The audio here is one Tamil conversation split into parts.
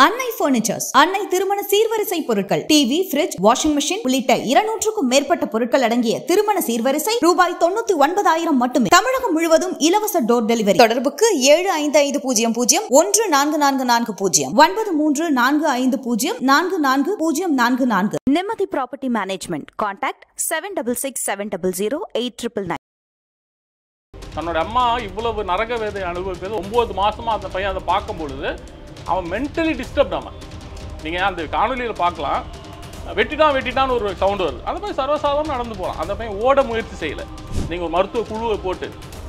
அன்னை பர்னிச்சர்ஸ், அன்னை திருமண சீர்வரிசை பொருட்கள், டிவி, ஃபிரிட்ஜ், வாஷிங் மெஷின் உள்ளிட்ட 200க்கும் மேற்பட்ட பொருட்கள் அடங்கிய திருமண சீர்வரிசை ரூபாய் 99,000 மட்டுமே. தமிழகம் முழுவதும் இலவச டோர் டெலிவரி. தொடர்புக்கு 7550144440 9345044044. நிம்மதி ப்ராப்பர்ட்டி மேனேஜ்மெண்ட். கான்டாக்ட் 7667008999. தன்னோட அம்மா இவ்வளவு நரக வேதை அனுபவிப்பது 9 மாசமா அந்த பையன் அதை பார்க்கும் பொழுது அவன் மென்டலி டிஸ்டர்ப்ட். ஆமாம், நீங்கள் அந்த காணொலியில் பார்க்கலாம். வெட்டிட்டான்னு ஒரு சவுண்டு வருது. அந்த பையன் சர்வசாதாரணம் நடந்து போகலாம். அந்த பையன் ஓட முயற்சி செய்யலை. நீங்கள் ஒரு மருத்துவ குழுவை போட்டு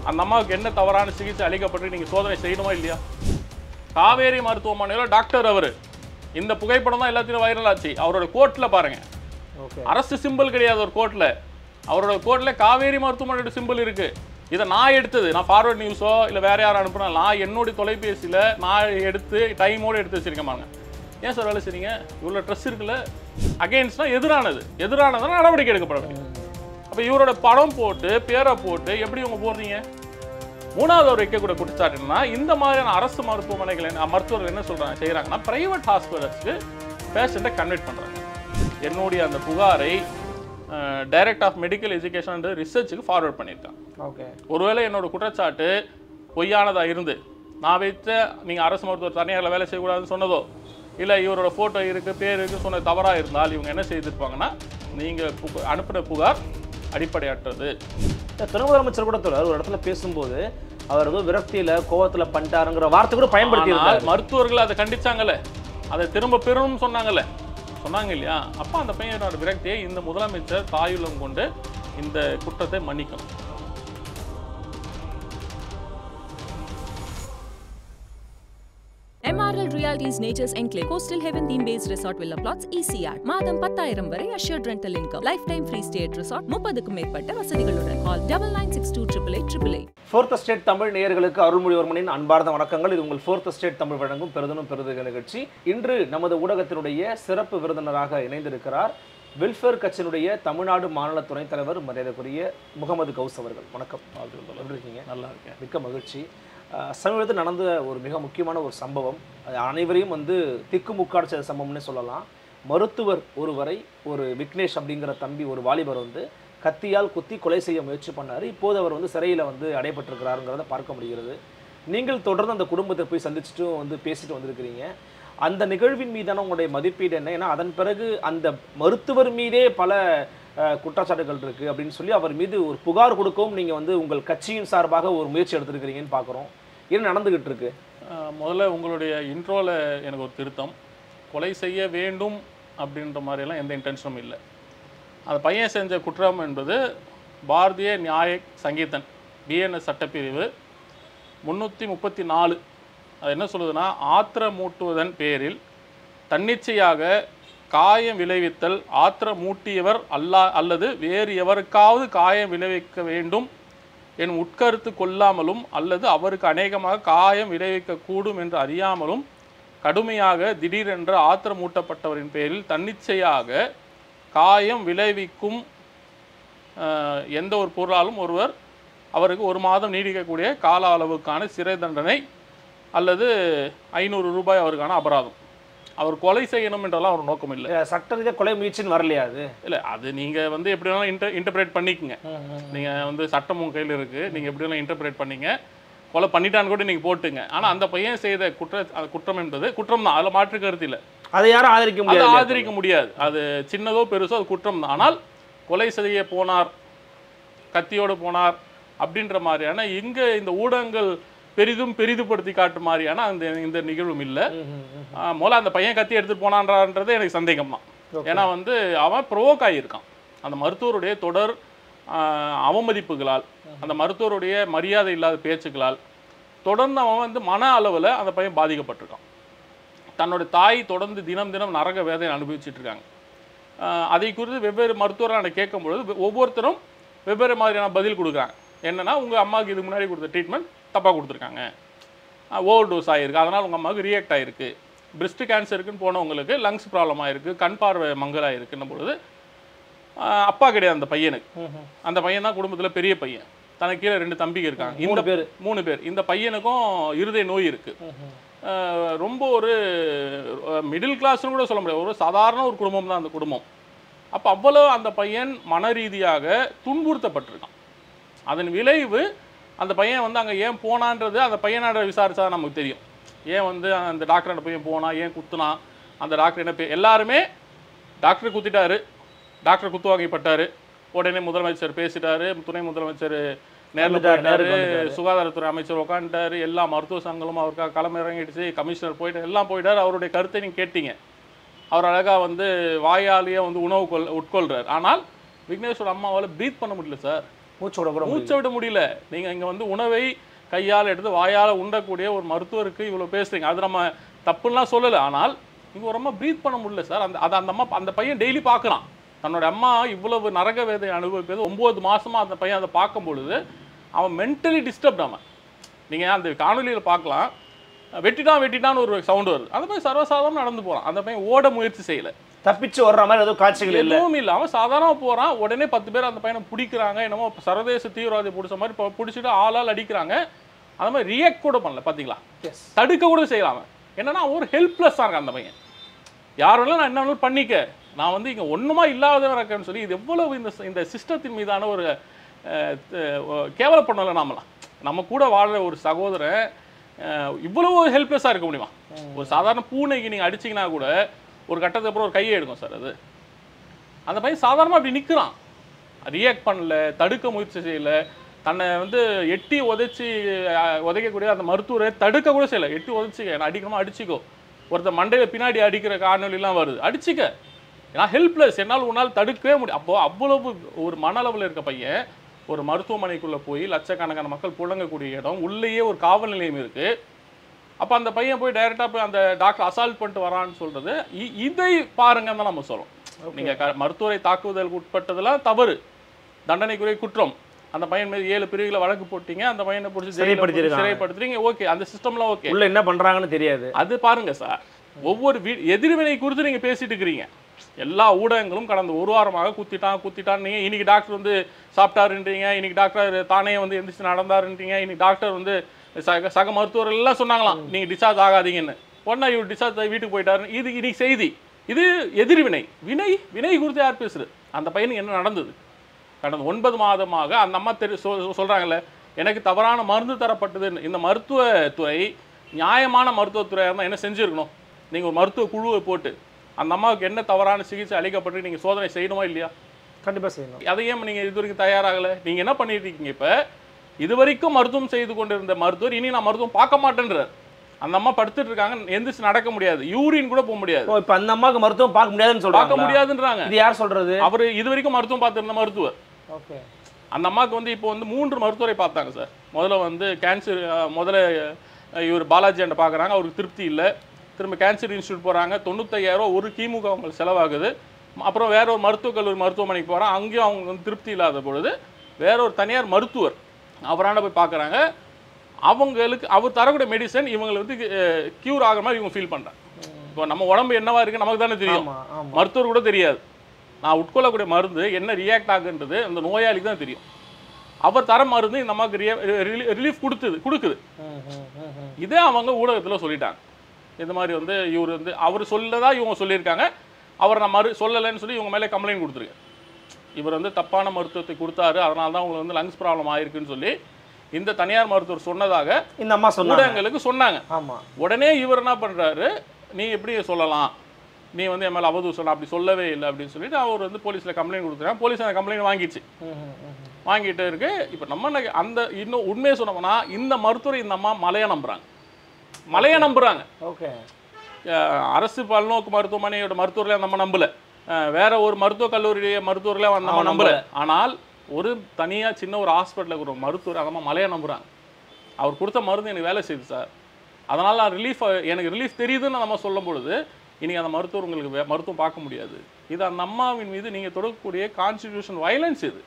அந்த அம்மாவுக்கு என்ன தவறான சிகிச்சை அளிக்கப்பட்டு நீங்கள் சோதனை செய்யணுமா இல்லையா? காவேரி மருத்துவமனையில் டாக்டர் அவர். இந்த புகைப்படம் தான் எல்லாத்தையும் வைரல் ஆச்சு. அவரோட கோர்ட்டில் பாருங்கள், அரசு சிம்பிள் கிடையாது. ஒரு கோர்ட்டில், அவரோட கோர்ட்டில் காவேரி மருத்துவமனையோட சிம்பிள் இருக்குது. இதை நான் எடுத்தது, நான் ஃபார்வர்ட் நியூஸோ இல்லை வேறு யாரும் அனுப்புனா, நான் என்னுடைய தொலைபேசியில் நான் எடுத்து டைமோடு எடுத்து வச்சுருக்கேன். ஏன் சார் வேலை செய்றீங்க? இவ்வளோ ட்ரெஸ் இருக்குல்ல, அகெயின்ஸ்ட்னா எதிரானதுனா நடவடிக்கை எடுக்கப்பட வேண்டும். அப்போ இவரோட படம் போட்டு பேரை போட்டு எப்படி இவங்க போடுறீங்க? மூணாவது ஒரு வைக்கக்கூடிய குற்றச்சாட்டுன்னா, இந்த மாதிரியான அரசு மருத்துவமனைகள் மருத்துவர்கள் என்ன சொல்கிறாங்க செய்கிறாங்கன்னா, ப்ரைவேட் ஹாஸ்பிட்டல்ஸ்க்கு பேஷண்ட்டை கன்வெர்ட் பண்ணுறாங்க. என்னுடைய அந்த புகாரை director of medical education and ரிசர்ச்சுக்கு ஃபார்வர்ட் பண்ணியிருக்கான். ஓகே, ஒருவேளை என்னோட குற்றச்சாட்டு பொய்யானதாக இருந்து நான் வைத்த நீங்கள் அரசு மருத்துவர் தனியாரில் வேலை செய்யக்கூடாதுன்னு சொன்னதோ, இல்லை இவரோட ஃபோட்டோ இருக்குது பேர் இருக்குது சொன்ன தவறாக இருந்தால் இவங்க என்ன செய்திருப்பாங்கன்னா, நீங்கள் அனுப்பின புகார் அடிப்படையற்றது. துணை முதலமைச்சர் கூட ஒரு இடத்துல பேசும்போது அவர் ஏதோ விரக்தியில் கோவத்தில் பண்ணிட்டாருங்கிற வார்த்தை கூட பயன்படுத்தி மருத்துவர்கள் அதை கண்டிச்சாங்கல்ல, அதை திரும்ப பெறணும்னு சொன்னாங்க இல்லையா? அப்போ அந்த பையனோட விரக்தியை இந்த முதலமைச்சர் தாயுள்ளம் கொண்டு இந்த குற்றத்தை மன்னிக்கணும். MRL Realty's Nature's Enclave Coastal Heaven theme based resort villa plots ECR மாதம் 10,000 வரை assured rental income lifetime free stay at resort 30க்கும் மேற்பட்ட வசதிகளுடன் call 9962888888. Fourth Estate தமிழ் நேயர்களுக்கு அருள்மொழிவர்மனின் அன்பார்ந்த வணக்கங்கள். இது உங்கள் Fourth Estate தமிழ் வழங்கும் பெருதனும் பெருதுக நிகழ்ச்சி. இன்று நமது ஊடகத்தினுடைய சிறப்பு விருந்தினராக இணைந்திருக்கிறார் வெல்ஃபேர் கட்சியினுடைய தமிழ்நாடு மாநில துணைத் தலைவர் மரியாதைக்குரிய முகமது கௌஸ் அவர்கள். வணக்கம். எப்படி இருக்கீங்க? நல்லா இருக்கேன், மிக்க மகிழ்ச்சி. சமீபத்தில் நடந்த ஒரு மிக முக்கியமான ஒரு சம்பவம், அனைவரையும் திக்குமுக்காடு செய்த சம்பவம்னே சொல்லலாம். மருத்துவர் ஒருவரை ஒரு விக்னேஷ் அப்படிங்கிற தம்பி ஒரு வாலிபர் கத்தியால் குத்தி கொலை செய்ய முயற்சி பண்ணார். இப்போது அவர் சிறையில் அடைபட்டிருக்கிறாருங்கிறத பார்க்க முடிகிறது. நீங்கள் தொடர்ந்து அந்த குடும்பத்தை போய் சந்திச்சுட்டு பேசிட்டு வந்திருக்கிறீங்க. அந்த நிகழ்வின் மீதான உங்களுடைய மதிப்பீடு என்ன? ஏன்னா அதன் பிறகு அந்த மருத்துவர் மீதே பல குற்றச்சாட்டுகள் இருக்குது அப்படின்னு சொல்லி அவர் மீது ஒரு புகார் கொடுக்கவும் நீங்கள் உங்கள் கட்சியின் சார்பாக ஒரு முயற்சி எடுத்துருக்கிறீங்கன்னு பார்க்குறோம். என்ன நடந்துக்கிட்டு இருக்கு? முதல்ல உங்களுடைய இன்ட்ரோவில் எனக்கு ஒரு திருத்தம். கொலை செய்ய வேண்டும் அப்படின்ற மாதிரியெல்லாம் எந்த இன்டென்ஷனும் இல்லை. அந்த பையன் செஞ்ச குற்றம் என்பது பாரதிய நியாய சங்கீதன் பிஎன்எஸ் சட்டப்பிரிவு 334. அது என்ன சொல்லுதுன்னா, ஆத்திரமூட்டுவதன் பேரில் தன்னிச்சையாக காயம் விளைவித்தல், ஆத்திரமூட்டியவர் அல்லது வேறு எவருக்காவது காயம் விளைவிக்க வேண்டும் என் உட்கருத்து கொள்ளாமலும் அல்லது அவருக்கு அநேகமாக காயம் விளைவிக்கக்கூடும் என்று அறியாமலும் கடுமையாக திடீரென்ற ஆத்திரமூட்டப்பட்டவரின் பேரில் தன்னிச்சையாக காயம் விளைவிக்கும் எந்த ஒரு பொருளாலும் ஒருவர் அவருக்கு 1 மாதம் நீடிக்கக்கூடிய கால அளவுக்கான சிறை தண்டனை அல்லது 500 ரூபாய் அவருக்கான அபராதம். அவர் கொலை செய்யணும் என்றெல்லாம் ஒரு நோக்கம் இல்லை. சட்ட ரீதியாக கொலை முயற்சின்னு வரலையா? அது இல்லை, அது நீங்கள் எப்படி வேணாலும் இன்டர்பிரேட் பண்ணிக்கங்க. நீங்கள் சட்டம் உங்கள் கையில் இருக்குது, நீங்கள் எப்படி வேணாலும் இன்டர்பிரேட் பண்ணிங்க. கொலை பண்ணிட்டான்னு கூட நீங்கள் போட்டுங்க. ஆனால் அந்த பையன் செய்த குற்றம் என்பது குற்றம் தான், அதில் மாற்று கருத்து இல்லை. அதை யாரும் ஆதரிக்க முடியாது. அது சின்னதோ பெருசோ அது குற்றம் தான். ஆனால் கொலை செய்ய போனார், கத்தியோடு போனார் அப்படின்ற மாதிரியான இங்கே இந்த ஊடகங்கள் பெரிதுபடுத்தி காட்டு மாதிரியான இந்த நிகழ்வும் இல்லை. முதல்ல அந்த பையன் கத்தி எடுத்துட்டு போனான்றது எனக்கு சந்தேகம் தான். ஏன்னா அவன் ப்ரோவோக் ஆகியிருக்கான். அந்த மருத்துவருடைய தொடர் அவமதிப்புகளால், அந்த மருத்துவருடைய மரியாதை இல்லாத பேச்சுக்களால் தொடர்ந்து அவன் மன அளவில் அந்த பையன் பாதிக்கப்பட்டிருக்கான். தன்னுடைய தாய் தொடர்ந்து தினம் நரக வேதனை அனுபவிச்சுட்டு இருக்காங்க. அதை குறித்து வெவ்வேறு மருத்துவரை கேட்கும்பொழுது ஒவ்வொருத்தரும் வெவ்வேறு மாதிரியான பதில் கொடுக்குறாங்க. என்னென்னா, உங்கள் அம்மாவுக்கு இதுக்கு முன்னாடி கொடுத்த ட்ரீட்மெண்ட் தப்பாக கொடுத்துருக்காங்க, ஓவர் டோஸ் ஆகிருக்கு, அதனால் உங்கள் அம்மாவுக்கு ரியாக்ட் ஆகிருக்கு, பிரெஸ்ட் கேன்சருக்குன்னு போனவங்களுக்கு லங்ஸ் ப்ராப்ளம் ஆகிருக்கு, கண் பார்வை மங்கலாகிருக்குன்னும் பொழுது அப்பா கிடையாது அந்த பையனுக்கு. அந்த பையன் தான் குடும்பத்தில் பெரிய பையன். தனக்கு கீழே 2 தம்பிங்க இருக்காங்க. இந்த 3 பேர். இந்த பையனுக்கும் இருதய நோய் இருக்குது. ரொம்ப ஒரு மிடில் கிளாஸ்னு கூட சொல்ல முடியாது, ஒரு சாதாரண ஒரு குடும்பம் தான் அந்த குடும்பம். அப்போ அவ்வளோ அந்த பையன் மன ரீதியாக துன்புறுத்தப்பட்டிருக்கான். அதன் விளைவு அந்த பையன் வந்து அங்கே ஏன் போனான்றது அந்த பையனோட விசாரிச்சா நமக்கு தெரியும். ஏன் வந்து அந்த டாக்டரோட பையன் போனா, ஏன் குத்துனா, அந்த டாக்டர் என்ன எல்லாருமே டாக்டர் குத்திட்டாரு, டாக்டர் குத்து வாங்கிப்பட்டாரு, உடனே முதலமைச்சர் பேசிட்டாரு, துணை முதலமைச்சர் நேரில் போயிட்டாரு, சுகாதாரத்துறை அமைச்சர் உட்காந்துட்டாரு, எல்லா மருத்துவ சங்கங்களும் அவருக்காக களமிறங்கிடுச்சு, கமிஷனர் போயிட்டு எல்லாம் போயிட்டார். அவருடைய கருத்தை நீங்கள் கேட்டீங்க, அவர் அழகாக வந்து வாயாலேயே வந்து உணவு உட்கொள்றார். ஆனால் விக்னேஷோட அம்மாவால் ப்ரீத் பண்ண முடியல சார், மூச்சை விட முடியல. நீங்கள் இங்கே வந்து உணவை கையால் எடுத்து வாயால் உண்டக்கூடிய ஒரு மருத்துவருக்கு இவ்வளோ பேசுகிறீங்க, அது நம்ம தப்புலாம் சொல்லலை. ஆனால் இங்கே ஒரு அம்மா ப்ரீத் பண்ண முடியல சார். அந்த அம்மா அந்த பையன் டெய்லி பார்க்குறான், தன்னோட அம்மா இவ்வளவு நரக வேதை அனுபவிப்பது 9 மாதமாக அந்த பையன் அதை பார்க்கும் பொழுது அவன் மென்டலி டிஸ்டர்ப்ட். அவன் நீங்கள் அந்த காணொலியில் பார்க்கலாம், வெட்டிட்டான்னு ஒரு சவுண்டு வருது, அந்த பையன் சர்வசாதாரணம் நடந்து போகிறான். அந்த பையன் ஓட முயற்சி செய்யலை, தப்பிச்சு ஓடுற மாதிரி எதுவும் காட்சிகள் எதுவும் இல்லை. அவன் சாதாரணமாக போகிறான், உடனே 10 பேர் அந்த பையனை பிடிக்கிறாங்க, என்னமோ சர்வதேச தீவிரவாதி பிடிச்ச மாதிரி பிடிச்சிட்டு ஆளால் அடிக்கிறாங்க. அந்த மாதிரி ரியாக்ட் கூட பண்ணல, பார்த்தீங்களா, தடுக்க கூட செய்யலாம். என்னன்னா ஒரு ஹெல்ப்லெஸ்ஸாக இருக்கான் அந்த பையன். யாரெல்லாம் நான் என்ன பண்ணிக்க, நான் வந்து இங்கே ஒன்றுமா இல்லாதவன் இருக்கேன்னு சொல்லி இது எவ்வளவு இந்த சிஸ்டத்தின் மீதான ஒரு கேவலப்படலை. நாமலாம் நம்ம கூட வாழ்கிற ஒரு சகோதரன் இவ்வளவு ஹெல்ப்லெஸ்ஸாக இருக்க முடியுமா? ஒரு சாதாரண பூனைக்கு நீங்கள் அடிச்சிங்கன்னா கூட ஒரு கட்டத்துக்கு அப்புறம் ஒரு கையை எடுக்கும் சார். அது அந்த பையன் சாதாரணமாக அப்படி நிற்கிறான், ரியாக்ட் பண்ணல, தடுக்க முயற்சி செய்யலை, தன்னை வந்து எட்டி உதைக்கக்கூடிய அந்த மருத்துவரை தடுக்க கூட செய்யலை. எட்டி உதைச்சிக்க, நான் அடிக்கணுமா அடிச்சிக்கோ, ஒருத்தர் மண்டையில் பின்னாடி அடிக்கிற காணொலிலாம் வருது, அடிச்சிக்க, ஏன்னா ஹெல்ப்லெஸ், என்னால் உன்னால் தடுக்கவே முடியும். அப்போது அவ்வளவு ஒரு மன அளவில் இருக்க பையன் ஒரு மருத்துவமனைக்குள்ளே போய் லட்சக்கணக்கான மக்கள் புழங்கக்கூடிய இடம், உள்ளேயே ஒரு காவல் நிலையம் இருக்குது. அப்போ அந்த பையன் போய் டைரெக்டாக போய் அந்த டாக்டர் அசால்ட் பண்ணிட்டு வரான்னு சொல்கிறது, இதை பாருங்கன்னு தான் நம்ம சொல்கிறோம். நீங்கள் மருத்துவரை தாக்குதலுக்கு உட்பட்டதெல்லாம் தவறு, தண்டனைக்குரிய குற்றம். அந்த பையன் மீது 7 பிரிவுகளை வழக்கு போட்டீங்க, அந்த பையனை பிடிச்சி சிறைப்படுத்துறீங்க, ஓகே, அந்த சிஸ்டம்லாம் ஓகே. உள்ள என்ன பண்ணுறாங்கன்னு தெரியாது. அது பாருங்கள் சார், ஒவ்வொரு எதிர்வினை குறித்து நீங்கள் பேசிட்டு இருக்கிறீங்க. எல்லா ஊடகங்களும் கடந்த ஒரு வாரமாக குத்திட்டான் நீங்கள் இன்னைக்கு டாக்டர் வந்து சாப்பிட்டாருன்றீங்க, இன்னைக்கு டாக்டர் தானே வந்து எந்திரிச்சு நடந்தாருன்றீங்க, இன்னைக்கு டாக்டர் வந்து சக மருத்துவர்கள் எல்லாம் சொன்னாங்களாம் நீங்கள் டிஸ்சார்ஜ் ஆகாதீங்கன்னு, உடனே இவர் டிஸ்சார்ஜ் வீட்டுக்கு போயிட்டாரு. இது இன்னைக்கு செய்தி, இது எதிர்வினை. வினை குறித்து யார் பேசுறது? அந்த பையனுக்கு என்ன நடந்தது? கடந்த 9 மாதமாக அந்த அம்மா சொல்கிறாங்கல்ல, எனக்கு தவறான மருந்து தரப்பட்டதுன்னு. இந்த மருத்துவத்துறை நியாயமான மருத்துவத்துறையாக இருந்தால் என்ன செஞ்சுருக்கணும்? நீங்கள் ஒரு மருத்துவ குழுவை போட்டு அந்த அம்மாவுக்கு என்ன தவறான சிகிச்சை அளிக்கப்பட்டு நீங்கள் சோதனை செய்யணுமா இல்லையா? கண்டிப்பாக செய்யணும். அதையும் நீங்கள் இது வரைக்கும் தயாராகலை. நீங்கள் என்ன பண்ணிட்டு இருக்கீங்க? இப்போ இது வரைக்கும் மருத்துவம் செய்து கொண்டிருந்த மருத்துவர் இனி நான் மருத்துவம் பார்க்க மாட்டேன்றார். அந்த அம்மா படுத்துட்டு இருக்காங்க, எந்திரிச்சு நடக்க முடியாது, யூரின் கூட போக முடியாது. இப்போ அந்த அம்மாவுக்கு மருத்துவம் பார்க்க முடியாதுன்னு சொல்றாங்க. பார்க்க முடியாதுன்றாங்க. இது யார் சொல்றது? அவர் இது வரைக்கும் மருத்துவம் பார்த்துருந்த மருத்துவர். ஓகே. அந்த அம்மாவுக்கு வந்து இப்போ வந்து 3 மருத்துவரை பார்த்தாங்க சார். முதல்ல வந்து கேன்சர், முதல்ல இவர் பாலாஜியாண்ட பார்க்குறாங்க, அவருக்கு திருப்தி இல்லை. திரும்ப கேன்சர் இன்ஸ்டியூட் போகிறாங்க, 95,000 ஒரு கீமுக்கு அவங்களுக்கு செலவாகுது. அப்புறம் வேற ஒரு மருத்துவக் கல்லூரி மருத்துவமனைக்கு போகிறாங்க, அங்கேயும் அவங்க வந்து திருப்தி இல்லாத பொழுது வேற ஒரு தனியார் மருத்துவர் அவராண்ட போய் பார்க்குறாங்க. அவங்களுக்கு அவர் தரக்கூடிய மெடிசன் இவங்களை வந்து க்யூர் ஆகிற மாதிரி இவங்க ஃபீல் பண்ணுறாங்க. இப்போ நம்ம உடம்பு என்னவா இருக்குது நமக்கு தானே தெரியும், மருத்துவர் கூட தெரியாது. நான் உட்கொள்ளக்கூடிய மருந்து என்ன ரியாக்ட் ஆகுன்றது அந்த நோயாளிக்கு தான் தெரியும். அவர் தர மருந்து இந்த அம்மாவுக்கு ரிலீஃப் கொடுக்குது. இதே அவங்க ஊடகத்தில் சொல்லிட்டாங்க. இந்த மாதிரி வந்து இவர் வந்து அவர் சொல்லதா இவங்க சொல்லியிருக்காங்க, அவர் நான் சொல்லலைன்னு சொல்லி இவங்க மேலே கம்ப்ளைண்ட் கொடுத்துருக்கேன். இவர் வந்து தப்பான மருத்துவத்தை கொடுத்தாரு, அதனால தான் உங்களுக்கு வந்து லங்ஸ் ப்ராப்ளம் ஆயிருக்குன்னு சொல்லி இந்த தனியார் மருத்துவர் சொன்னதாக இந்த அம்மா ஊடகங்களுக்கு சொன்னாங்க. உடனே இவர் என்ன பண்ணுறாரு, நீ எப்படி சொல்லலாம், நீ வந்து என் மேலே அவதூறு சொல்லலாம், அப்படி சொல்லவே இல்லை அப்படின்னு சொல்லிட்டு அவர் வந்து போலீஸில் கம்ப்ளைண்ட் கொடுத்துருக்காங்க. போலீஸ் அந்த கம்ப்ளைண்ட் வாங்கிட்டு இருக்கு. இப்போ நம்ம அந்த இன்னும் உண்மையை சொன்னோம்னா இந்த மருத்துவரை இந்த அம்மா மலையை நம்புறாங்க. ஓகே. அரசு பல்நோக்கு மருத்துவமனையோட மருத்துவர்களே நம்ம நம்பல, வேற ஒரு மருத்துவக் கல்லூரி மருத்துவர்களே நம்ம நம்பல. ஆனால் ஒரு தனியாக சின்ன ஒரு ஹாஸ்பிட்டலில் ஒரு மருத்துவர் அந்த மலையை நம்புறாங்க. அவர் கொடுத்த மருந்து எனக்கு வேலை செய்யுது சார், அதனால் நான் எனக்கு ரிலீஃப் தெரியுதுன்னு நம்ம சொல்லும் பொழுது இன்றைக்கி அந்த மருத்துவர் உங்களுக்கு மருத்துவம் பார்க்க முடியாது. இது அந்த அம்மாவின் மீது நீங்கள் தொடரக்கூடிய கான்ஸ்டிடியூஷன் வயலன்ஸ். இது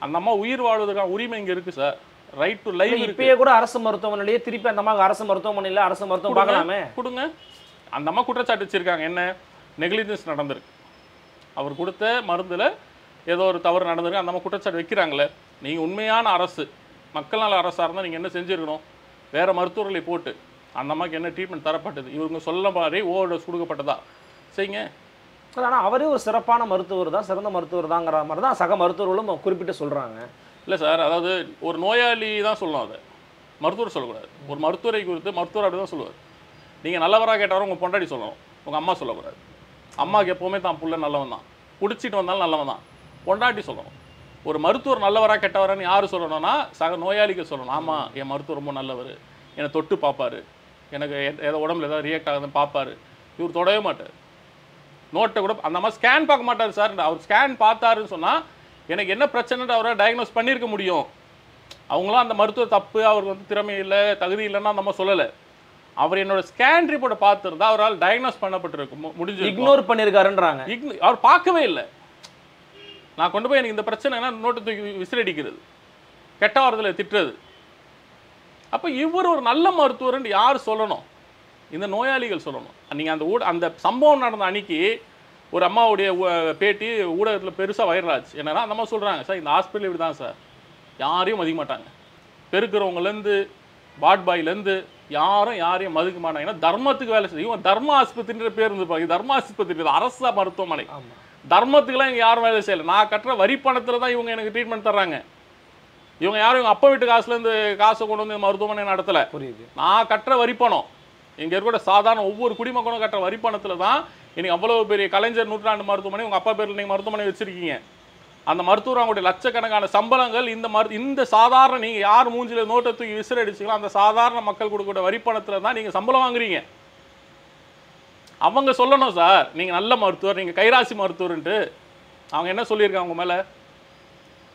அந்த அம்மா உயிர் வாழ்வதற்கான உரிமை இங்கே இருக்குது சார், ரைட் டு லைஃப். இப்பயே கூட அரசு மருத்துவமனையிலேயே திருப்பி அந்த அம்மாவுக்கு அரசு மருத்துவமனையில் அரசு மருத்துவம் பார்க்கலாமே, கொடுங்க. அந்த அம்மா குற்றச்சாட்டு வச்சிருக்காங்க, என்ன நெக்லிஜென்ஸ் நடந்திருக்கு, அவர் கொடுத்த மருந்தில் ஏதோ ஒரு தவறு நடந்திருக்கு, அந்த அம்மா குற்றச்சாட்டு வைக்கிறாங்களே. நீங்கள் உண்மையான அரசு மக்கள் நல அரசாக இருந்தால் நீங்கள் என்ன செஞ்சுருக்கணும், வேறு மருத்துவர்களை போட்டு அந்த அம்மாவுக்கு என்ன ட்ரீட்மெண்ட் தரப்பட்டது, இவங்க சொல்ல மாதிரி ஓவர்டோஸ் கொடுக்கப்பட்டதா செய்யுங்க. ஆனால் அவரே ஒரு சிறப்பான மருத்துவர் தான், சிறந்த மருத்துவர் தாங்கிற மாதிரி தான் சக மருத்துவர்களும் குறிப்பிட்டு சொல்கிறாங்க. இல்லை சார், அதாவது ஒரு நோயாளி தான் சொல்லணும், அதை மருத்துவர் சொல்லக்கூடாது. ஒரு மருத்துவரை குறித்து மருத்துவர் அப்படி தான் சொல்லுவார். நீங்கள் நல்லவராக கேட்டவரை உங்கள் பொண்டாடி சொல்லணும், உங்கள் அம்மா சொல்லக்கூடாது. அம்மாவுக்கு எப்போவுமே தான் புள்ள நல்லவன் தான், குடிச்சிட்டு வந்தாலும் நல்லவன் தான், பொண்டாட்டி சொல்லணும். ஒரு மருத்துவர் நல்லவராக கெட்டவரான்னு யார் சொல்லணும்னா சக நோயாளிக்கு சொல்லணும். ஆமாம், என் மருத்துவர் ரொம்ப நல்லவர், என்னை தொட்டு பார்ப்பார், எனக்கு ஏதோ உடம்புல ஏதாவது ரியாக்ட் ஆகுதுன்னு பார்ப்பார். இவர் தொடவே மாட்டார், நோட்டை கூட அந்த மாதிரி ஸ்கேன் பார்க்க மாட்டார் சார். அவர் ஸ்கேன் பார்த்தாருன்னு சொன்னால் எனக்கு என்ன பிரச்சனைன்னு அவரை டயக்னோஸ் பண்ணியிருக்க முடியும். அவங்களாம் அந்த மருத்துவ தப்பு, அவருக்கு வந்து திறமை இல்லை, தகுதி இல்லைன்னா நம்ம சொல்லலை. அவர் என்னோட ஸ்கேன் ரிப்போர்ட்டை பார்த்துருந்தா அவரால் டயக்னோஸ் பண்ணப்பட்டிருக்கும், முடிஞ்சு. இக்னோர் பண்ணியிருக்காருன்றாங்க. அவர் பார்க்கவே இல்லை. நான் கொண்டு போய் எனக்கு இந்த பிரச்சனைனா நோட்டை தூக்கி விசிலடிக்கிறது, கெட்ட வாரத்தில் திட்டுறது. அப்போ இவர் ஒரு நல்ல மருத்துவர்ன்னு யார் சொல்லணும்? இந்த நோயாளிகள் சொல்லணும். நீங்கள் அந்த சம்பவம் நடந்த அன்னைக்கு ஒரு அம்மாவுடைய பேட்டி ஊடகத்தில் பெருசாக வைரல் ஆச்சு. என்னன்னா அந்த அம்மா சொல்கிறாங்க, சார் இந்த ஹாஸ்பிட்டல் இப்படி தான் சார், யாரையும் மதிக்க மாட்டாங்க, பெருக்கிறவங்கலேருந்து வார்ட் பாய்லேருந்து யாரையும் மதிக்க மாட்டாங்க. ஏன்னா தர்மத்துக்கு வேலை செய்யும். இவன் தர்ம ஆஸ்பத்திரின்ற பேர் இருந்துப்பாங்க, தர்ம ஆஸ்பத்திரி அரசு மருத்துவமனை. தர்மத்துக்குலாம் இங்கே யாரும் வேலை செய்யலை. நான் கட்டுற வரி பணத்தில் தான் இவங்க எனக்கு ட்ரீட்மெண்ட் தர்றாங்க. இவங்க யாரும் இவங்க அப்பா வீட்டு காசுலேருந்து காசை கொண்டு வந்து மருத்துவமனை நடத்தலை. புரியுது. நான் கட்டுற வரி பணம், இங்கே இருக்கிற சாதாரண ஒவ்வொரு குடிமக்களும் கட்டுற வரி பணத்தில் தான் இன்னைக்கு அவ்வளோ பெரிய கலைஞர் நூற்றாண்டு மருத்துவமனை உங்கள் அப்பா பேரில் நீங்கள் மருத்துவமனை வச்சுருக்கீங்க. அந்த மருத்துவர் அவங்களுடைய லட்சக்கணக்கான சம்பளங்கள் இந்த சாதாரண நீங்கள் யார் மூஞ்சில் நோட்டை தூக்கி விசிறடிச்சிங்களோ அந்த சாதாரண மக்கள் கொடுக்கக்கூடிய வரி பணத்தில் தான் நீங்கள் சம்பளம் வாங்குறீங்க. அவங்க சொல்லணும், சார் நீங்கள் நல்ல மருத்துவர், நீங்கள் கைராசி மருத்துவர்ன்ட்டு. அவங்க என்ன சொல்லியிருக்காங்க உங்கள் மேலே?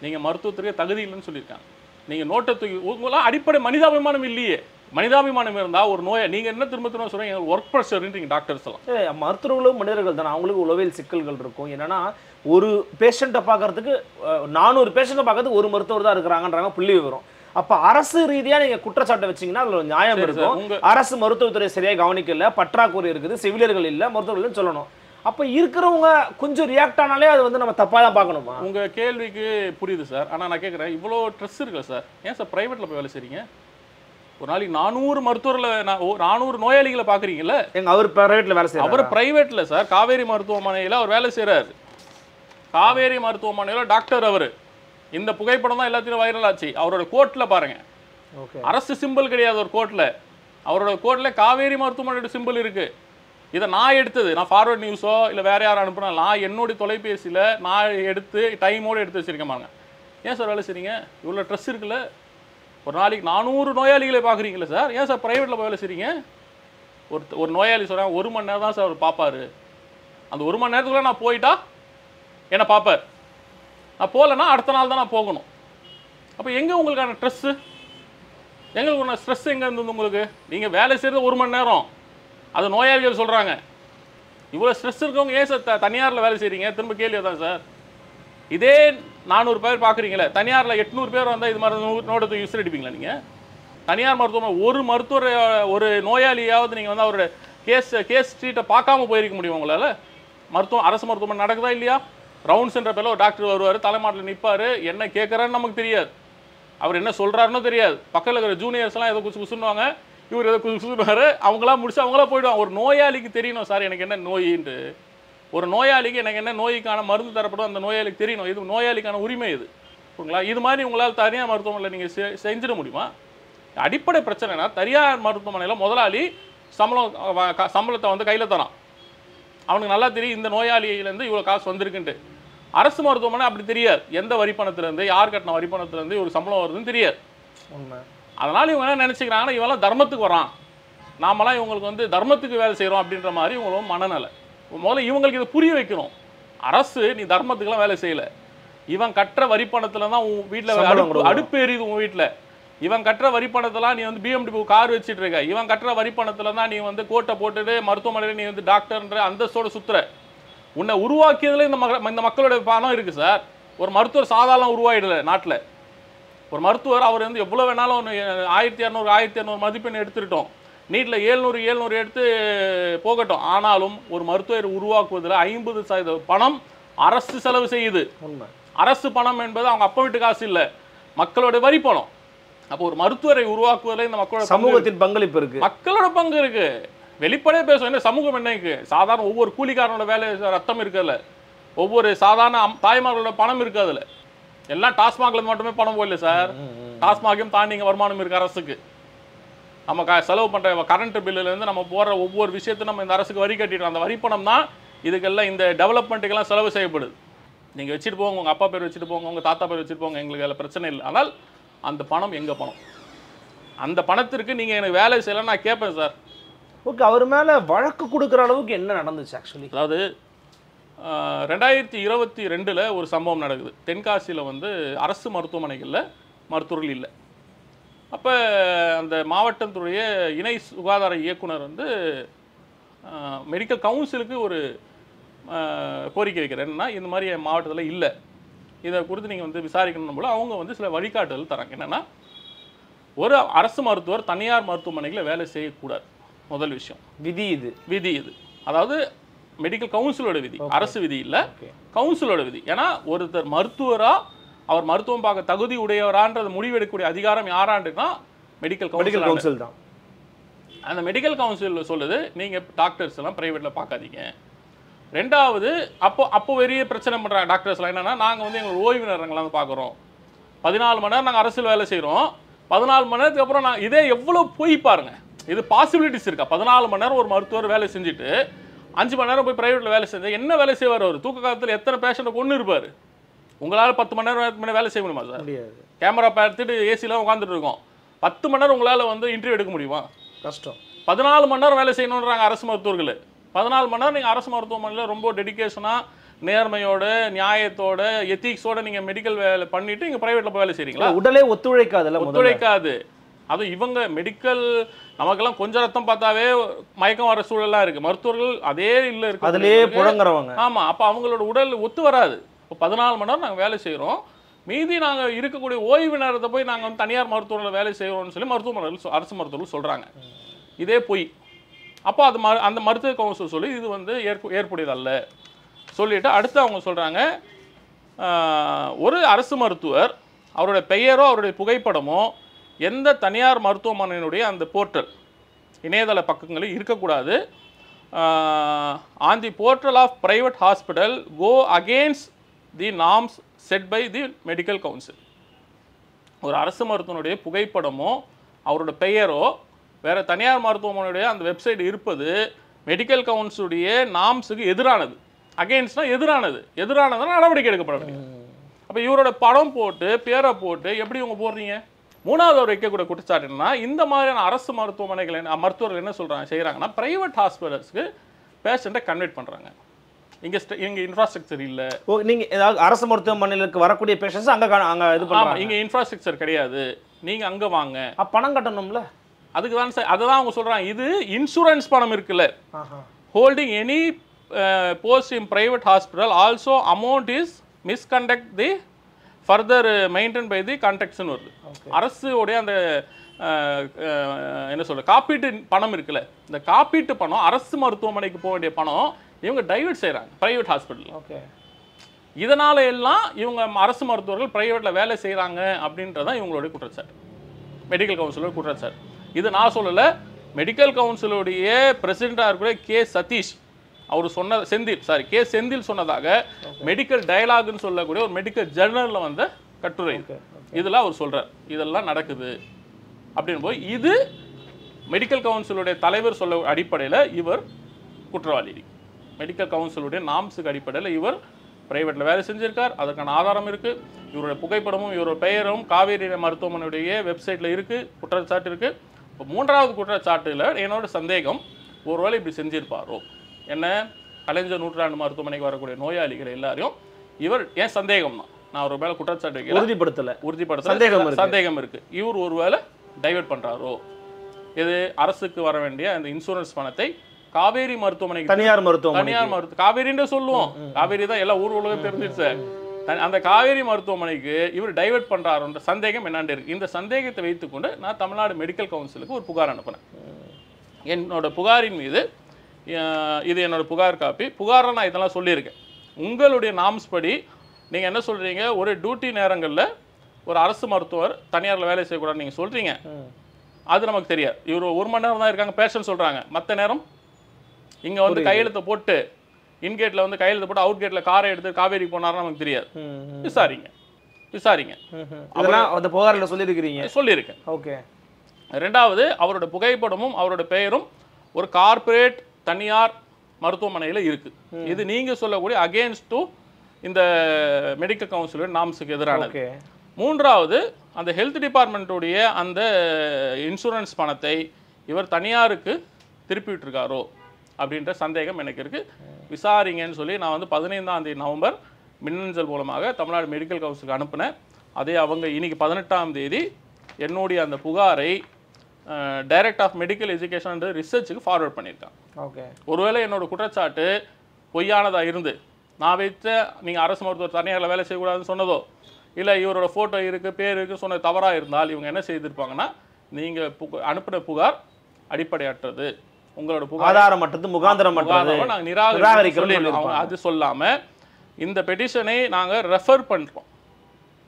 நீங்கள் மருத்துவத்துக்கே தகுதி இல்லைன்னு சொல்லியிருக்காங்க. நீங்கள் நோட்டை தூக்கி உங்களாம் அடிப்படை மனிதாபிமானம் இல்லையே. மனிதாபிமானம் இருந்தால் ஒரு நோயை நீங்கள் என்ன திரும்ப சொல்கிறீங்க, ஒர்க் ப்ரெஷர்ன்றீங்க டாக்டர்ஸ் எல்லாம். மருத்துவர்களும் மனிதர்கள் தானே, அவங்களுக்கு உளவியல் சிக்கல்கள் இருக்கும். என்னன்னா ஒரு பேஷண்ட்டை பார்க்கறதுக்கு 400 பேஷண்ட்டை பார்க்கறதுக்கு ஒரு மருத்துவர் தான் இருக்கிறாங்கன்றாங்க புள்ளி விவரம். அப்ப அரசு ரீதியா நீங்க குற்றச்சாட்டை வச்சீங்கன்னா அதுல நியாயம் இருக்கும். அரசு மருத்துவத்துறை சரியா கவனிக்கல, பற்றாக்குறை இருக்குது, செவிலியர்கள் இல்ல, மருத்துவர்கள் சொல்லணும். அப்ப இருக்கிறவங்க கொஞ்சம் ரியாக்ட் ஆனாலே அது வந்து நம்ம தப்பா தான் பார்க்கணுமா? உங்க கேள்விக்கு புரியுது சார். ஆனா நான் கேட்குறேன், இவ்வளோ ட்ரெஸ் இருக்குல்ல சார், ஏன் சார் பிரைவேட்ல போய் வேலை செய்றீங்க? ஒரு நாளைக்கு 400 மருத்துவர்ல 400 நோயாளிகளை பாக்குறீங்கல்ல. எங்க அவர் பிரைவேட்ல வேலை செய்யறாரு. அவர் பிரைவேட்ல சார் காவேரி மருத்துவமனையில அவர் வேலை செய்யறாரு. காவேரி மருத்துவமனையில டாக்டர் அவரு. இந்த புகைப்படம் தான் எல்லாத்தையும் வைரல் ஆச்சு. அவரோட கோட்ல பாருங்க, அரசு சிம்பிள் கிடையாது ஒரு கோட்ல. அவரோட கோட்ல காவேரி மருத்துவமனையோட சிம்பிள் இருக்கு. இதை நான் எடுத்தது, நான் ஃபார்வர்ட் நியூஸோ இல்லை வேற யாரும் அனுப்புனா, நான் என்னுடைய தொலைபேசியில் நான் எடுத்து டைமோடு எடுத்து வச்சிருக்கேன் பாருங்க. ஏன் சார் வேலை செய்றீங்க? இவ்வளோ ட்ரெஸ் இருக்குல்ல, ஒரு நாளைக்கு 400 நோயாளிகளை பார்க்குறீங்களா சார், ஏன் சார் ப்ரைவேட்டில் போய் வேலை செய்றீங்க? ஒரு நோயாளி சொல்கிறாங்க 1 மணி நேரம் தான் சார் அவர் பார்ப்பார். அந்த 1 மணி நேரத்துக்குள்ள நான் போயிட்டா என்ன பார்ப்பார், நான் போகலன்னா அடுத்த நாள் தான் நான் போகணும். அப்போ எங்கே உங்களுக்கான ஸ்ட்ரெஸ்ஸு, எங்களுக்கு ஸ்ட்ரெஸ் எங்கே இருந்தது உங்களுக்கு? நீங்கள் வேலை செய்கிறது 1 மணி நேரம், அது நோயாளிகள் சொல்கிறாங்க. இவ்வளோ ஸ்ட்ரெஸ் இருக்கவங்க ஏன் சார் தனியாரில் வேலை செய்கிறீங்க? திரும்ப கேள்வி தான் சார். இதே 400 பேர் பார்க்குறீங்களே, தனியாரில் 800 பேர் வந்தால் இது மாதிரி நோட்டத்தை யூஸ் அடிப்பீங்களா நீங்கள்? தனியார் மருத்துவமனை ஒரு மருத்துவர் ஒரு நோயாளியாவது நீங்கள் வந்து அவரோட கேஸ் ஸ்ட்ரீட்டை பார்க்காம போயிருக்க முடியும் உங்களால்? அரசு மருத்துவமனை நடக்குதா இல்லையா? ரவுண்ட்ஸ்ன்ற பேரில் ஒரு டாக்டர் வருவார், தலைமாட்டில் நிற்பார், என்ன கேட்குறான்னு நமக்கு தெரியாது, அவர் என்ன சொல்கிறாருன்னு தெரியாது. பக்கத்தில் இருக்கிற ஜூனியர்ஸ்லாம் ஏதோ குசு குசுன்னுவாங்க, இவர் ஏதோ குசுவார், அவங்களாம் முடிச்சு அவங்களா போயிடுவாங்க. ஒரு நோயாளிக்கு தெரியணும் சார் எனக்கு என்ன நோயின்ட்டு. ஒரு நோயாளிக்கு எனக்கு என்ன நோய்க்கான மருந்து தரப்படும் அந்த நோயாளிக்கு தெரியணும். இது நோயாளிக்கான உரிமை இது. ஓகேங்களா? இது மாதிரி உங்களால் தனியார் மருத்துவமனையில் நீங்கள் செஞ்சிட முடியுமா? அடிப்படை பிரச்சனைனா தனியார் மருத்துவமனையில் முதலாளி சம்பளத்தை வந்து கையில் தரான். அவனுக்கு நல்லா தெரியும் இந்த நோயாளியிலேருந்து இவ்வளோ காசு வந்திருக்குன்ட்டு. அரசு மருத்துவமனை அப்படி தெரியாது. எந்த வரிப்பணத்துலேருந்து யார் கட்டின வரிப்பணத்துலேருந்து ஒரு சம்பளம் வருதுன்னு தெரியாது. உண்மை. அதனால் இவங்க என்ன நினச்சிக்கிறாங்கன்னா இவெல்லாம் தர்மத்துக்கு வரான், நாமெல்லாம் இவங்களுக்கு வந்து தர்மத்துக்கு வேலை செய்கிறோம் அப்படின்ற மாதிரி இவங்களும் மனநலை. முதல்ல இவங்களுக்கு இதை புரிய வைக்கணும். அரசு நீ தர்மத்துக்குலாம் வேலை செய்யலை, இவன் கட்டுற வரிப்பணத்தில் தான் உன் வீட்டில் அடுப்பு எரியுது. உன் வீட்டில் இவன் கட்டுற வரிப்பணத்தெல்லாம் நீ வந்து BMW கார் வச்சுட்டு இருக்க, இவன் கட்டுற வரிப்பணத்தில் தான் நீ வந்து கோட்டை போட்டுட்டு மருத்துவமனையில் நீ வந்து டாக்டர்ன்ற அந்தஸ்தோட சுற்றுற. உன்னை உருவாக்கியதில் இந்த மக்களோட பணம் இருக்குது சார். ஒரு மருத்துவர் சாதாரண உருவாயிடலை நாட்டில். ஒரு மருத்துவர் அவர் வந்து எவ்வளோ வேணாலும் 1200 மதிப்பெண் எடுத்துக்கிட்டோம், நீட்டில் 700 எடுத்து போகட்டும். ஆனாலும் ஒரு மருத்துவர் உருவாக்குவதில் 50% பணம் அரசு செலவு செய்யுது. அரசு பணம் என்பது அவங்க அப்பா வீட்டு காசு இல்லை, மக்களோட வரி பணம். அப்போ ஒரு மருத்துவரை உருவாக்குவதில் இந்த மக்களோட சமூகத்தின் பங்களிப்பு இருக்கு, மக்களோட பங்கு இருக்கு. வெளிப்படையே பேசும். என்ன சமூகம் என்ன இருக்கு? சாதாரண ஒவ்வொரு கூலிக்காரனோட வேலை ரத்தம் இருக்குதுல்ல, ஒவ்வொரு சாதாரண தாய்மார்களோட பணம் இருக்கு. அதுல எல்லாம் டாஸ்மாக்ல மட்டுமே பணம் போயில சார். டாஸ்மாகையும் தாண்டி இங்க வருமானம் இருக்கு அரசுக்கு. நம்ம செலவு பண்ற கரண்ட் பில்லுல இருந்து நம்ம போற ஒவ்வொரு விஷயத்தையும் நம்ம இந்த அரசுக்கு வரி கட்டிட்டோம். அந்த வரி பணம் தான் இதுக்கெல்லாம் இந்த டெவலப்மெண்ட்டுக்கெல்லாம் செலவு செய்யப்படுது. நீங்க வச்சுட்டு போங்க, உங்க அப்பா பேர் வச்சுட்டு போங்க, உங்க தாத்தா பேர் வச்சுட்டு போங்க, எங்களுக்கு அதில் பிரச்சனை இல்லை. ஆனால் அந்த பணம் எங்க பணம்? அந்த பணத்திற்கு நீங்க எனக்கு வேலை செய்யலாம் நான் கேட்பேன் சார். ஓகே, அவர் மேல வழக்கு கொடுக்குற அளவுக்கு என்ன நடந்துச்சு ஆக்சுவலி? அதாவது 2022 ஒரு சம்பவம் நடக்குது. தென்காசியில் வந்து அரசு மருத்துவமனைகளில் மருத்துவர்கள் இல்லை. அப்போ அந்த மாவட்டத்துடைய இணை சுகாதார இயக்குனர் வந்து மெடிக்கல் கவுன்சிலுக்கு ஒரு கோரிக்கை வைக்கிறேன். என்னன்னா இந்த மாதிரி என் மாவட்டத்தில் இல்லை, இதை குறித்து நீங்கள் வந்து விசாரிக்கணும் போல அவங்க வந்து சில வழிகாட்டுதல் தராங்க. என்னென்னா ஒரு அரசு மருத்துவர் தனியார் மருத்துவமனைகளில் வேலை செய்யக்கூடாது. முதல் விஷயம் விதி இது. அதாவது மெடிக்கல் கவுன்சிலோட விதி, அரசு விதி இல்லை, கவுன்சிலோட விதி. ஏன்னா ஒருத்தர் மருத்துவரா அவர் மருத்துவம் பார்க்க தகுதி உடையவரான்றது முடிவெடுக்கக்கூடிய அதிகாரம் யாராண்டுன்னா மெடிக்கல் கவுன்சில் தான். அந்த மெடிக்கல் கவுன்சில் சொல்லுது நீங்க டாக்டர்ஸ் எல்லாம் பிரைவேட்ல பார்க்காதீங்க. ரெண்டாவது அப்போ பெரிய பிரச்சனை பண்றாங்க டாக்டர்ஸ்லாம். என்னன்னா நாங்க வந்து எங்களோட ஓய்வு நேரங்கள்லாம் வந்து பார்க்குறோம், 14 மணி நேரம் நாங்கள் அரசியல் வேலை செய்கிறோம், 14 மணி நேரத்துக்கு அப்புறம் நான் இதே எவ்வளோ போய் பாருங்க. இது பாசிபிலிட்டிஸ் இருக்கா? 14 மணி நேரம் ஒரு மருத்துவர் வேலை செஞ்சுட்டு 5 மணி நேரம் போய் பிரைவேட்ல வேலை செஞ்சு என்ன வேலை செய்வார் அவர்? தூக்க காலத்தில் எத்தனை பேஷண்ட்டை கொண்டு இருப்பார்? உங்களால் 10 மணி நேரம் வேலை செய்ய முடியுமா சார்? கேமரா பார்த்துட்டு ஏசிலாம் உட்காந்துட்டு இருக்கோம். 10 மணி நேரம் உங்களால் வந்து இன்டர்வியூ எடுக்க முடியுமா? கஷ்டம். 14 மணி நேரம் வேலை செய்யணுன்றாங்க அரசு மருத்துவர்கள். 14 மணி நேரம் நீங்கள் அரசு மருத்துவமனையில் ரொம்ப டெடிக்கேஷனாக நேர்மையோட நியாயத்தோட எத்திக்ஸோட நீங்கள் மெடிக்கல் வேலை பண்ணிட்டு இங்கே ப்ரைவேட்டில் போய் வேலை செய்கிறீங்களா? உடலே ஒத்துழைக்காது. அது இவங்க மெடிக்கல் நமக்கெல்லாம் கொஞ்சம் ரத்தம் பார்த்தாவே மயக்கம் வர சூழலாம் இருக்குது. மருத்துவர்கள் அதே இல்லை இருக்கு, அதிலே புழங்குறவங்க. ஆமாம், அப்போ அவங்களோட உடல் ஒத்து வராது. இப்போ 14 மணி நேரம் நாங்கள் வேலை செய்கிறோம், மீதி நாங்கள் இருக்கக்கூடிய ஓய்வு நேரத்தை போய் நாங்கள் வந்து தனியார் மருத்துவர்கள் வேலை செய்கிறோம்னு சொல்லி மருத்துவமனைகள் அரசு மருத்துவர்கள் சொல்கிறாங்க. இதே பொய். அப்போ அது அந்த மருத்துவ கவுன்சில் சொல்லி இது வந்து ஏற்புடையதல்ல சொல்லிட்டு அடுத்து அவங்க சொல்கிறாங்க ஒரு அரசு மருத்துவர் அவருடைய பெயரோ அவருடைய புகைப்படமோ எந்த தனியார் மருத்துவமனையினுடைய அந்த போர்ட்டல் இணையதள பக்கங்களில் இருக்கக்கூடாது. On the portal of private hospital go against the norms set by the medical council. ஒரு அரசு மருத்துவனுடைய புகைப்படமோ அவரோட பெயரோ வேறு தனியார் மருத்துவமனையுடைய அந்த வெப்சைட் இருப்பது மெடிக்கல் கவுன்சிலுடைய நார்ம்ஸுக்கு எதிரானது. அகெயின்ஸ்ட்னா எதிரானதுனா நடவடிக்கை எடுக்கப்பட முடியும். அப்போ இவரோட படம் போட்டு பேரை போட்டு எப்படி இவங்க போடுறீங்க? மூணாவது அவர் வைக்கக்கூடிய குற்றச்சாட்டு என்னன்னா இந்த மாதிரியான அரசு மருத்துவமனைகள் மருத்துவர்கள் என்ன சொல்கிறாங்க செய்கிறாங்கன்னா பிரைவேட் ஹாஸ்பிட்டல்ஸ்க்கு பேஷண்ட்டை கன்வெர்ட் பண்ணுறாங்க. இங்கே இன்ஃப்ராஸ்ட்ரக்சர் இல்லை. நீங்கள் ஏதாவது அரசு மருத்துவமனைகளுக்கு வரக்கூடிய பேஷண்ட்ஸ் அங்கே இது பண்ணுறாங்க. இங்கே இன்ஃப்ராஸ்ட்ரக்சர் கிடையாது, நீங்கள் அங்கே வாங்க. பணம் கட்டணும்ல. அதுக்கு தான் சார் அதுதான் அவங்க சொல்கிறாங்க. இது இன்சூரன்ஸ் பணம் இருக்குல்ல, holding any post in private hospital also amount is misconduct the further maintain by the கான்ட்ராக்ட்ஸ்னு வருது. அரசுடைய அந்த என்ன சொல்ற காப்பீட்டு பணம் இருக்குல்ல, இந்த காப்பீட்டு பணம் அரசு மருத்துவமனைக்கு போக வேண்டிய பணம் இவங்க டைவர்ட் செய்கிறாங்க பிரைவேட் ஹாஸ்பிட்டல். ஓகே, இதனால எல்லாம் இவங்க அரசு மருத்துவர்கள் பிரைவேட்டில் வேலை செய்கிறாங்க அப்படின்றதான் இவங்களுடைய குற்றச்சாட்டு, மெடிக்கல் கவுன்சிலோட குற்றச்சாட்டு. இது நான் சொல்லலை, மெடிக்கல் கவுன்சிலுடைய பிரசிடெண்ட்டாக இருக்கக்கூடிய கே சதீஷ் அவர் சொன்ன கே செந்தில் சொன்னதாக மெடிக்கல் டயலாக்னு சொல்லக்கூடிய ஒரு மெடிக்கல் ஜர்னலில் வந்த கட்டுரை. இதில் அவர் சொல்கிறார் இதெல்லாம் நடக்குது அப்படின்னு போய் இது மெடிக்கல் கவுன்சிலுடைய தலைவர் சொல்ல அடிப்படையில் இவர் குற்றவாளி. மெடிக்கல் கவுன்சிலுடைய நாம்ஸுக்கு அடிப்படையில் இவர் பிரைவேட்டில் வேலை செஞ்சிருக்கார், அதற்கான ஆதாரம் இருக்குது. இவருடைய புகைப்படமும் இவரோட பெயரும் காவேரி மருத்துவமனையுடைய வெப்சைட்டில் இருக்குது, குற்றச்சாட்டு இருக்குது. இப்போ மூன்றாவது குற்றச்சாட்டில் என்னோட சந்தேகம் ஒருவேளை இப்படி செஞ்சிருப்பாரோ என்ன, கலைஞர் நூற்றாண்டு மருத்துவமனைக்கு வரக்கூடிய நோயாளிகள் எல்லாரையும் இவர் ஏன் சந்தேகம் தான், நான் ஒரு வேளை குற்றச்சாட்டு உறுதிப்படுத்தல சந்தேகம் இருக்கு, இவர் ஒருவேளை டைவர்ட் பண்றாரோ, இது அரசுக்கு வர வேண்டிய அந்த இன்சூரன்ஸ் பணத்தை காவேரி மருத்துவமனைக்கு தனியார் மருத்துவ காவேரின்னு சொல்லுவோம், காவேரி தான் எல்லா ஊர் உலகம் தெரிஞ்சிருச்சு, அந்த காவேரி மருத்துவமனைக்கு இவர் டைவர்ட் பண்றாருன்ற சந்தேகம் என்னாண்டு இருக்கு. இந்த சந்தேகத்தை வைத்துக்கொண்டு நான் தமிழ்நாடு மெடிக்கல் கவுன்சிலுக்கு ஒரு புகார் அனுப்புனேன். என்னோட புகாரின் மீது இது என்னோட புகார் காப்பி. புகாரை நான் இதெல்லாம் சொல்லியிருக்கேன். உங்களுடைய நாம்ஸ் படி நீங்கள் என்ன சொல்கிறீங்க, ஒரு டியூட்டி நேரங்களில் ஒரு அரசு மருத்துவர் தனியாரில் வேலை செய்யக்கூடாதுன்னு நீங்கள் சொல்கிறீங்க. அது நமக்கு தெரியாது. இவர் 1 மணி நேரம் தான் இருக்காங்க பேஷண்ட் சொல்கிறாங்க, மற்ற நேரம் இங்கே வந்து கையெழுத்தை போட்டு இன்கேட்டில் வந்து கையெழுத்து போட்டு அவுட் கேட்டில் காரை எடுத்து காவேரி போனார்னு நமக்கு தெரியாது. விசாரிங்க அதெல்லாம் அந்த புகாரில் சொல்லியிருக்கேன். ஓகே. ரெண்டாவது, அவரோட புகைப்படமும் அவரோட பெயரும் ஒரு கார்ப்பரேட் தனியார் மருத்துவமனையில் இருக்குது. இது நீங்கள் சொல்லக்கூடிய அகெயின்ஸ்ட் டு இந்த மெடிக்கல் கவுன்சிலோட நாம்ஸுக்கு எதிரானது. மூன்றாவது, அந்த ஹெல்த் டிபார்ட்மெண்ட்டுடைய அந்த இன்சூரன்ஸ் பணத்தை இவர் தனியாருக்கு திருப்பி விட்டுருக்காரோ அப்படின்ற சந்தேகம் எனக்கு இருக்குது. விசாரிங்கன்னு சொல்லி நான் வந்து 15ஆம் தேதி நவம்பர் மின்னஞ்சல் மூலமாக தமிழ்நாடு மெடிக்கல் கவுன்சிலுக்கு அனுப்பினேன். அதே அவங்க இன்னைக்கு 18ஆம் தேதி என்னுடைய அந்த புகாரை director of medical education and ரிசர்ச்சுக்கு ஃபார்வர்ட் பண்ணியிருக்காங்க. ஓகே. ஒருவேளை என்னோட குற்றச்சாட்டு பொய்யானதாக இருந்து நான் வைத்த நீங்கள் அரசு மருத்துவர் தனியாரில் வேலை செய்யக்கூடாதுன்னு சொன்னதோ இல்லை இவரோட ஃபோட்டோ இருக்குது பேர் இருக்குது சொன்ன தவறாக இருந்தால் இவங்க என்ன செய்திருப்பாங்கன்னா, நீங்கள் அனுப்பின புகார் அடிப்படையற்றது, உங்களோட புகார் ஆதாரமற்றது, முகாந்திரமற்றது, நாங்கள் நிராகரிக்கிறோம். அது சொல்லாமல் இந்த பெட்டிஷனை நாங்கள் ரெஃபர் பண்ணுறோம்,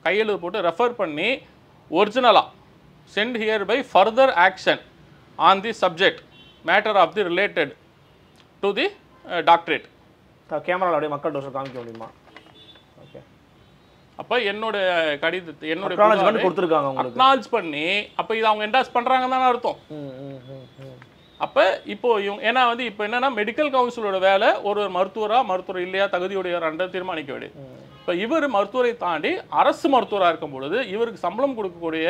கையெழுத்து போட்டு ரெஃபர் பண்ணி ஒரிஜினலாக sent here by further action on the subject matter of the related to the doctorate. கேமராவுடைய மக்கள் டோஸ் காமிக்க முடியுமா? ஓகே. அப்போ என்னோட கடிதத்தை என்னோட கொடுத்துருக்காங்க அக்னாலஜ் பண்ணி, அப்போ இது அவங்க என்டாஸ் பண்ணுறாங்கன்னு தானே அர்த்தம். அப்போ இப்போ இவங்க ஏன்னா வந்து இப்போ என்னன்னா மெடிக்கல் கவுன்சிலோட வேலை ஒரு மருத்துவர் இல்லையா தகுதியுடையவரான்ற தீர்மானிக்க வேண்டியது. இப்போ இவர் மருத்துவரை தாண்டி அரசு மருத்துவராக இருக்கும் பொழுது இவருக்கு சம்பளம் கொடுக்கக்கூடிய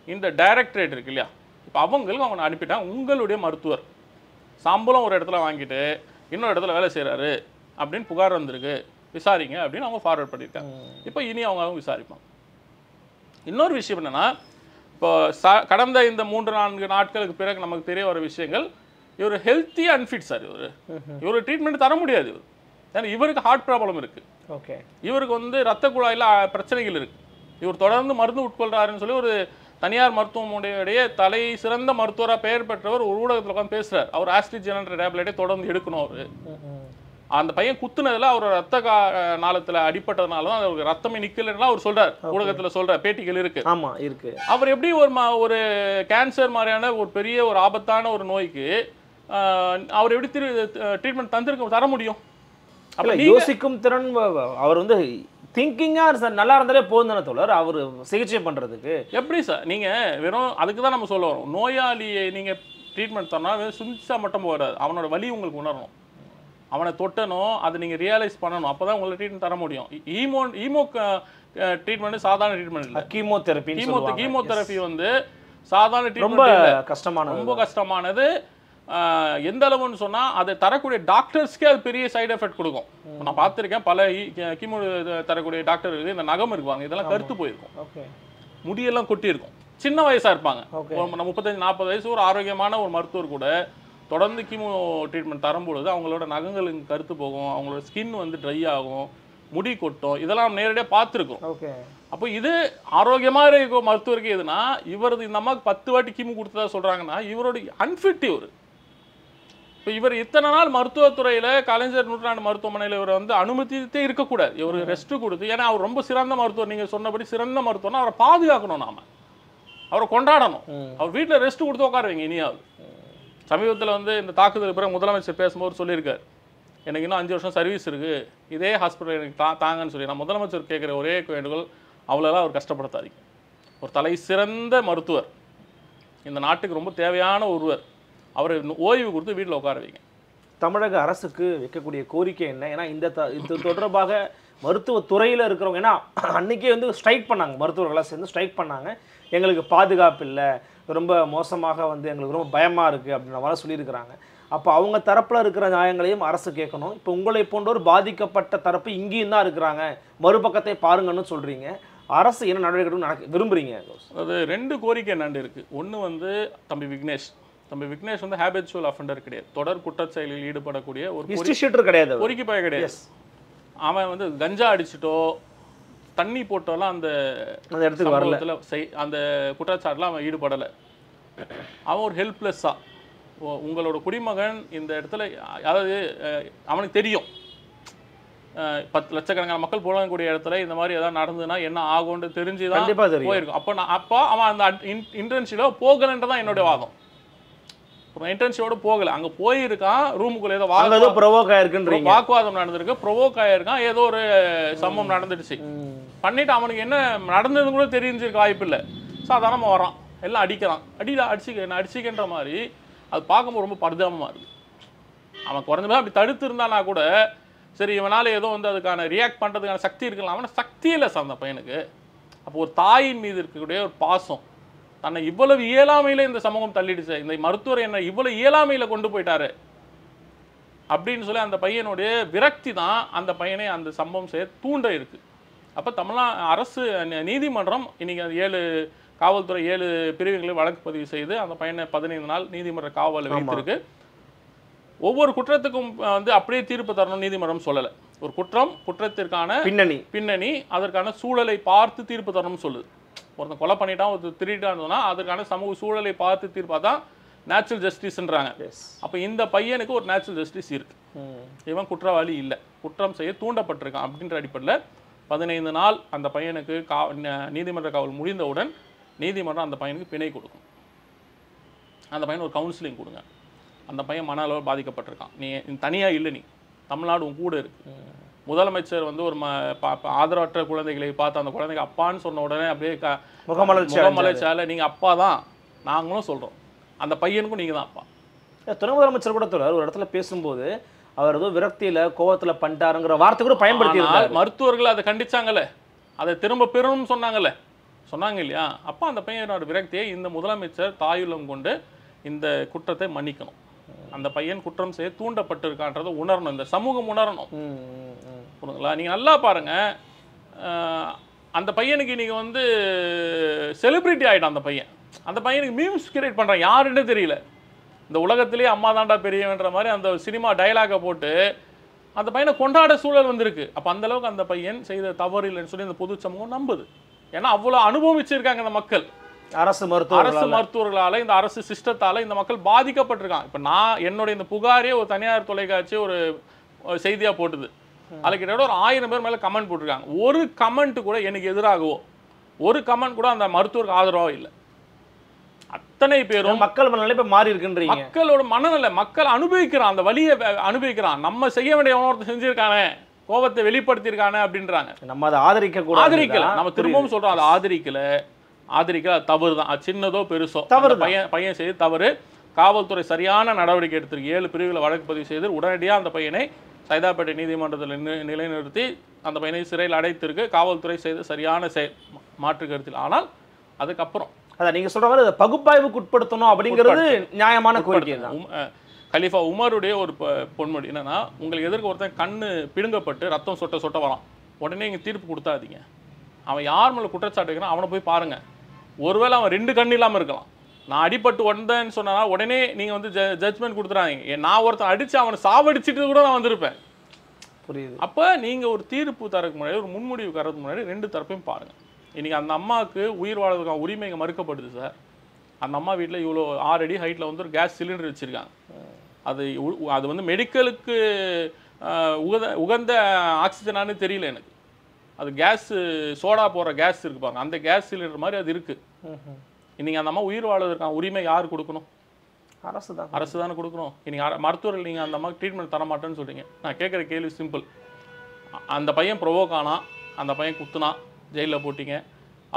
இந்த டைரக்டரேட் இருக்கு இல்லையா, இப்போ அவங்களுக்கு அவங்க அனுப்பிட்டாங்க, உங்களுடைய மருத்துவர் சம்பளம் ஒரு இடத்துல வாங்கிட்டு இன்னொரு இடத்துல வேலை செய்கிறாரு அப்படின்னு புகார் வந்திருக்கு, விசாரிங்க அப்படின்னு அவங்க ஃபார்வர்ட் பண்ணியிருக்காங்க. இப்போ இனி அவங்க விசாரிப்பாங்க. இன்னொரு விஷயம் என்னென்னா, இப்போ கடந்த இந்த 3-4 நாட்களுக்கு பிறகு நமக்கு தெரிய வர விஷயங்கள், இவர் ஹெல்த்தி அன்ஃபிட் சார். இவர் ட்ரீட்மெண்ட் தர முடியாது. இவர் ஏன்னா இவருக்கு ஹார்ட் ப்ராப்ளம் இருக்குது. ஓகே. இவருக்கு வந்து ரத்த குழாயில் பிரச்சனைகள் இருக்குது. இவர் தொடர்ந்து மருந்து உட்கொள்கிறாருன்னு சொல்லி ஒரு தனியார் மருத்துவமனையுடைய தலை சிறந்த மருத்துவராக பெயர் பெற்றவர் ஒரு ஊடகத்தில் உட்காந்து பேசுகிறார். அவர் ஆஸ்ட்ரிஜென்ற டேப்லெட்டை தொடர்ந்து எடுக்கணும். அவர் அந்த பையன் குத்துனதில் அவர் ரத்த நாளத்தில் அடிப்பட்டதுனால தான் அவருக்கு ரத்தமே நிற்கலன்னா அவர் சொல்கிறார், ஊடகத்தில் சொல்கிற பேட்டிகள் இருக்குது. ஆமாம் இருக்குது. அவர் எப்படி ஒரு கேன்சர் மாதிரியான ஒரு பெரிய ஒரு ஆபத்தான ஒரு நோய்க்கு அவர் எப்படி ட்ரீட்மெண்ட் தர முடியும்? அப்போ யோசிக்கும் திறன் அவர் வந்து திங்கிங்காக நல்லா இருந்தாலே போதும் தோழர் அவர் சிகிச்சை பண்ணுறதுக்கு. எப்படி சார் நீங்கள் வெறும் அதுக்கு தான் நம்ம சொல்ல வரோம், நோயாளியை நீங்கள் ட்ரீட்மெண்ட் தரணும், வெறும் சிகிச்சை மட்டும் போகாது, அவனோட வலி உங்களுக்கு உணரணும், அவனை தொட்டணும், அதை நீங்கள் ரியலைஸ் பண்ணணும், அப்போ தான் உங்களுக்கு ட்ரீட்மெண்ட் தர முடியும். ஈமோ ட்ரீட்மெண்ட் சாதாரண ட்ரீட்மெண்ட் இல்லை, கீமோதெரப்பி வந்து சாதாரண ட்ரீட்மெண்ட் ரொம்ப கஷ்டமானது. எந்த அளவுன்னு சொன்னால் அதை தரக்கூடிய டாக்டர்ஸ்க்கே அது பெரிய சைடு எஃபெக்ட் கொடுக்கும். நான் பார்த்துருக்கேன் பல கீமோ தரக்கூடிய டாக்டர்களுக்கு இந்த நகம் இருக்குவாங்க, இதெல்லாம் கருத்து போயிருக்கும், முடியெல்லாம் கொட்டியிருக்கும், சின்ன வயசாக இருப்பாங்க, 35-40 வயசு ஒரு ஆரோக்கியமான ஒரு மருத்துவர் கூட தொடர்ந்து கீமோ ட்ரீட்மெண்ட் தரும்பொழுது அவங்களோட நகங்களுக்கு கருத்து போகும், அவங்களோட ஸ்கின் வந்து ட்ரை ஆகும், முடி கொட்டும், இதெல்லாம் நேரடியாக பார்த்துருக்கோம். அப்போ இது ஆரோக்கியமாக இருக்க மருத்துவருக்கு எதுனா இவரது இந்த அம்மாவுக்கு 10 வாட்டி கீமோ கொடுத்ததா சொல்கிறாங்கன்னா இவரோட அன்ஃபிட். இப்போ இவர் இத்தனை நாள் மருத்துவத்துறையில் கலைஞர் நூற்றாண்டு மருத்துவமனையில் இவர் வந்து அனுமதித்தே இருக்கக்கூடாது, இவர் ரெஸ்ட்டு கொடுத்து, ஏன்னா அவர் ரொம்ப சிறந்த மருத்துவர், நீங்கள் சொன்னபடி சிறந்த மருத்துவர்னா அவரை பாதுகாக்கணும், நாம் அவரை கொண்டாடணும், அவர் வீட்டில் ரெஸ்ட்டு கொடுத்து உட்காருவீங்க. இனியாவது சமீபத்தில் வந்து இந்த தாக்குதலுக்கு பிறகு முதலமைச்சர் பேசும்போது சொல்லியிருக்காரு, எனக்கு இன்னும் 5 வருஷம் சர்வீஸ் இருக்குது, இதே ஹாஸ்பிட்டல் எனக்கு தாங்கன்னு சொல்லி. நான் முதலமைச்சர் கேட்குற ஒரே வேண்டுகோள், அவ்வளோதான் அவர் கஷ்டப்படுத்தாதீங்க. ஒரு தலை சிறந்த மருத்துவர், இந்த நாட்டுக்கு ரொம்ப தேவையான ஒருவர், அவரை ஓய்வு கொடுத்து வீட்டில் உட்கார வைங்க. தமிழக அரசுக்கு வைக்கக்கூடிய கோரிக்கை என்ன? ஏன்னா இது தொடர்பாக மருத்துவத்துறையில் இருக்கிறவங்க, ஏன்னா அன்றைக்கே வந்து ஸ்ட்ரைக் பண்ணாங்க, மருத்துவர்களாக சேர்ந்து ஸ்ட்ரைக் பண்ணாங்க, எங்களுக்கு பாதுகாப்பு இல்லை, ரொம்ப மோசமாக வந்து எங்களுக்கு ரொம்ப பயமாக இருக்குது அப்படின்ற மாதிரி சொல்லியிருக்கிறாங்க. அப்போ அவங்க தரப்பில் இருக்கிற நியாயங்களையும் அரசு கேட்கணும். இப்போ உங்களை போன்றோர் பாதிக்கப்பட்ட தரப்பு இங்கேயும் தான் இருக்கிறாங்க, மறுபக்கத்தை பாருங்கன்னு சொல்கிறீங்க. அரசு என்ன நடவடிக்கை விரும்புகிறீங்க? அது 2 கோரிக்கை என்னண்டு இருக்குது. ஒன்று வந்து தம்பி விக்னேஷ் வந்து ஹேபிச்சுவல் அஃபெண்டர் கிடையாது, தொடர் குற்றச்செயலில் ஈடுபடக்கூடிய ஒரு ஹிஸ்ட்ரி கிடையாது, பொறுக்கி பாய கிடையாது. அவன் வந்து கஞ்சா அடிச்சுட்டோ தண்ணி போட்டோலாம் அந்த இடத்துக்கு வரல, அந்த குற்றச்சாட்டுலாம் அவன் ஈடுபடலை. அவன் ஒரு ஹெல்ப்லெஸ்ஸாக உங்களோட குடிமகன் இந்த இடத்துல, அதாவது அவனுக்கு தெரியும் 10 லட்சக்கணக்கான மக்கள் புழங்கக்கூடிய இடத்துல இந்த மாதிரி ஏதாவது நடந்ததுன்னா என்ன ஆகும்னு தெரிஞ்சுதான் கண்டிப்பா தெரியும். போயிருக்கும். அப்போ அவன் அந்த இன்டர்ன்ஷிப்பில் போகலன்றதான் என்னுடைய வாதம். இன்டர்ன்ஷிப்போட போகல, அங்க போயிருக்கான், ரூமுக்குள்ள ஏதோ ப்ரொவோக் ஆயிருக்குன்றீங்க. வாக்குவாதம் நடந்திருக்கு, ப்ரொவோக் ஆயிருக்கான், ஏதோ ஒரு சம்பவம் நடந்துடுச்சு. பண்ணிட்டு அவனுக்கு என்ன நடந்ததுன்னு கூட தெரிஞ்சிருக்க வாய்ப்பு இல்லை. சாதாரணமா வரான், எல்லாம் அடிக்கிறான், அடிச்சிக்கன்ற மாதிரி. அது பார்க்கும்போது ரொம்ப பரிதாபமா இருக்கு. அவன் குறைஞ்சபோது அப்படி தடுத்து இருந்தானா கூட சரி, இவனால ஏதோ வந்து அதுக்கான ரியாக்ட் பண்றதுக்கான சக்தி இருக்கலாம். அவன சக்தி இல்லை சார் அந்த பையனுக்கு. அப்போ ஒரு தாயின் மீது இருக்கக்கூடிய ஒரு பாசம், தன்னை இவ்வளவு இயலாமையில இந்த சமூகம் தள்ளிடுச்சு, இந்த மருத்துவர் என்ன இவ்வளவு இயலாமையில கொண்டு போயிட்டாரு அப்படின்னு சொல்லி அந்த பையனுடைய விரக்தி தான் அந்த பையனை அந்த சம்பவம் செய்ய தூண்ட இருக்கு. அப்போ தமிழ்நாடு அரசு நீதிமன்றம் இன்னைக்கு 7 காவல்துறை 7 பிரிவுகளை வழக்கு பதிவு செய்து அந்த பையனை 15 நாள் நீதிமன்ற காவலில் வைத்திருக்கு. ஒவ்வொரு குற்றத்துக்கும் வந்து அப்படியே தீர்ப்பு தரணும் நீதிமன்றம் சொல்லலை. ஒரு குற்றத்திற்கான பின்னணி அதற்கான சூழலை பார்த்து தீர்ப்பு தரணும்னு சொல்லுது. ஒருத்தன் கொலை பண்ணிட்டான், ஒருத்தர் திருட்டான்னு அதற்கான சமூக சூழலை பார்த்து தீர்ப்பா தான் நேச்சுரல் ஜஸ்டிஸ்ன்றாங்க. அப்போ இந்த பையனுக்கு ஒரு நேச்சுரல் ஜஸ்டிஸ் இருக்கு. இவன் குற்றவாளி இல்லை, குற்றம் செய்ய தூண்டப்பட்டிருக்கான் அப்படின்ற அடிப்படையில் 15 நாள் அந்த பையனுக்கு நீதிமன்ற காவல் முடிந்தவுடன் நீதிமன்றம் அந்த பையனுக்கு பிணை கொடுக்கும். அந்த பையன் ஒரு கவுன்சிலிங் கொடுங்க. அந்த பையன் மன அளவில் பாதிக்கப்பட்டிருக்கான், நீ தனியாக இல்லை, நீ தமிழ்நாடு உன் கூட இருக்கு. முதலமைச்சர் வந்து ஒரு ஆதரவற்ற குழந்தைகளை பார்த்து அந்த குழந்தைங்க அப்பான்னு சொன்ன உடனே அப்படியே முகமலர்ச்சியால நீங்கள் அப்பா தான் நாங்களும் சொல்கிறோம், அந்த பையனுக்கும் நீங்கள் தான் அப்பா. துணை முதலமைச்சர் கூட ஒரு இடத்துல பேசும்போது அவர் ஏதோ விரக்தியில் கோவத்தில் பண்ணிட்டாருங்கிற வார்த்தை கூட பயன்படுத்தி மருத்துவர்கள் அதை கண்டிச்சாங்கல்ல, அதை திரும்ப பெறணும்னு சொன்னாங்க இல்லையா? அப்போ அந்த பையனோட விரக்தியை இந்த முதலமைச்சர் தாயுள்ளம் கொண்டு இந்த குற்றத்தை மன்னிக்கணும். அந்த பையன் குற்றம் செய்ய தூண்டப்பட்டிருக்கான்றதை உணரணும், இந்த சமூகம் உணரணும். புரியுங்களா? நீங்கள் நல்லா பாருங்க, அந்த பையனுக்கு இன்னைக்கு வந்து செலிபிரிட்டி ஆகிட்டான். அந்த பையனுக்கு மீம்ஸ் கிரியேட் பண்ணுறான், யாருன்னு தெரியல. இந்த உலகத்திலேயே அம்மா தாண்டா பெரியவன்ற மாதிரி அந்த சினிமா டயலாகை போட்டு அந்த பையனை கொண்டாட சூழல் வந்திருக்கு. அப்போ அந்த அளவுக்கு அந்த பையன் செய்த தவறு இல்லைன்னு சொல்லி இந்த பொது சமூகம் நம்புது. ஏன்னா அவ்வளோ அனுபவிச்சிருக்காங்க இந்த மக்கள். அரசு மருத்துவர்களால, இந்த அரசு சிஸ்டத்தால இந்த மக்கள் பாதிக்கப்பட்டிருக்காங்க. இப்போ நான் என்னுடைய இந்த புகாரே ஒரு தனியார் தொலைக்காட்சி ஒரு செய்தியாக போட்டுது. அதில் கிட்டத்தட்ட ஒரு 1000 பேர் மேலே கமெண்ட் போட்டிருக்காங்க. ஒரு கமெண்ட் கூட எனக்கு எதிராகவோ, ஒரு கமெண்ட் கூட அந்த மருத்துவருக்கு ஆதரவோ இல்லை. அத்தனை பேரும் மக்கள் மனநிலை இப்போ மாறி இருக்குன்றீங்க. மக்களோட மனநிலை, மக்கள் அனுபவிக்கிறான், அந்த வலியை அனுபவிக்கிறான். நம்ம செய்ய வேண்டிய ஒருத்தர் செஞ்சிருக்கானே, கோபத்தை வெளிப்படுத்தியிருக்கானே அப்படின்றாங்க. நம்ம அதை ஆதரிக்கல. நம்ம திரும்பவும் சொல்றோம், அதை ஆதரிக்கல, அது தவறு தான். அது சின்னதோ பெருசோ தவறு, பையன் செய்து தவறு. காவல்துறை சரியான நடவடிக்கை எடுத்திருக்கு. 7 பிரிவுகளை வழக்கு பதிவு செய்து உடனடியாக அந்த பையனை சைதாப்பேட்டை நீதிமன்றத்தில் நிலைநிறுத்தி அந்த பையனை சிறையில் அடைத்திருக்கு. காவல்துறை செய்த சரியான மாற்று கருத்தில். ஆனால் அதுக்கப்புறம் அதான் நீங்க சொல்ற மாதிரி பகுப்பாய்வுக்கு உட்படுத்தணும் அப்படிங்கிறது நியாயமான கோரிக்கை தான். கலீஃபா உமருடைய ஒரு பொன்மொழி என்னன்னா, உங்களுக்கு எதிர்க்க ஒருத்தன் கண்ணு பிடுங்கப்பட்டு ரத்தம் சொட்ட வரான், உடனே இங்கே தீர்ப்பு கொடுத்தாதீங்க. அவன் யார் மேலே குற்றச்சாட்டு வைக்கிறான் அவனை போய் பாருங்க. ஒருவேளை அவன் 2 கண்ணு இல்லாமல் இருக்கலாம். நான் அடிபட்டு வந்தேன்னு சொன்னா உடனே நீங்கள் வந்து ஜட்ஜ்மெண்ட் கொடுத்துறாங்க. நான் ஒருத்தன் அடித்து அவனை சாவடிச்சிட்டு கூட நான் வந்திருப்பேன். புரியுது. அப்போ நீங்கள் ஒரு தீர்ப்பு தரக்கு முன்னாடி, ஒரு முன்முடிவு தரதுக்கு முன்னாடி 2 தரப்பையும் பாருங்கள். இன்றைக்கி அந்த அம்மாவுக்கு உயிர் வாழ்வதற்கான உரிமை இங்கே மறுக்கப்படுது சார். அந்த அம்மா வீட்டில் இவ்வளோ 6 அடி ஹைட்டில் வந்து ஒரு கேஸ் சிலிண்டர் வச்சுருக்காங்க. அது வந்து மெடிக்கலுக்கு உகந்த ஆக்சிஜனானு தெரியல எனக்கு. அது கேஸ் சோடா போகிற கேஸ் இருக்குது பாருங்க, அந்த கேஸ் சிலிண்டர் மாதிரி அது இருக்குது. இன்றைக்கி அந்த அம்மா உயிர் வாழ்வதற்கான உரிமை யார் கொடுக்கணும்? அரசு தானே கொடுக்கணும். இன்றைக்கி மருத்துவர்கள் நீங்கள் அந்த அம்மாவுக்கு ட்ரீட்மெண்ட் தர மாட்டேன்னு சொல்கிறீங்க. நான் கேட்குற கேள்வி சிம்பிள். அந்த பையன் ப்ரொவோக் ஆனா, அந்த பையன் குத்துனா, ஜெயிலில் போட்டிங்க,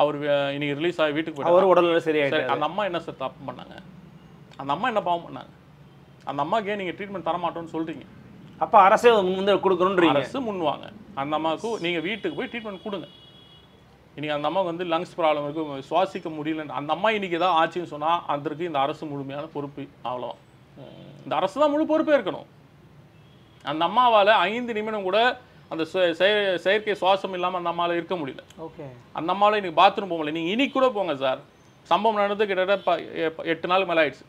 அவர் இன்னைக்கு ரிலீஸ் ஆகி வீட்டுக்கு போயிட்டார், உடல்நிலை சரியாயிட்டாரு. அந்த அம்மா என்ன சார் தப்பு பண்ணாங்க? அந்த அம்மா என்ன பாவம் பண்ணாங்க? அந்த அம்மாவுக்கு ஏன் நீங்கள் ட்ரீட்மெண்ட் தர மாட்டோன்னு சொல்கிறீங்க? அப்போ அரசே முன் கொடுக்கணுன்றீங்க. அரசு முன்வாங்க, அந்த அம்மாவுக்கு நீங்கள் வீட்டுக்கு போய் ட்ரீட்மெண்ட் கொடுங்க. இன்றைக்கி அந்த அம்மாவுக்கு வந்து லங்ஸ் ப்ராப்ளம் இருக்குது, சுவாசிக்க முடியலன்னு அந்த அம்மா இன்றைக்கி ஏதாவது ஆச்சுன்னு சொன்னால் அதற்கு இந்த அரசு முழுமையான பொறுப்பு. அவ்வளோதான், இந்த அரசு தான் முழு பொறுப்பே இருக்கணும். அந்த அம்மாவால் 5 நிமிடம் கூட அந்த செயற்கை சுவாசம் இல்லாமல் அந்த அம்மாவில் இருக்க முடியல. ஓகே, அந்த அம்மாவில் இன்றைக்கி பாத்ரூம் போக முடியல. நீங்கள் இன்னைக்கு கூட போங்க சார், சம்பவம் நடந்து கிட்டத்தட்ட 8 நாளுக்கு மேலே ஆயிடுச்சு.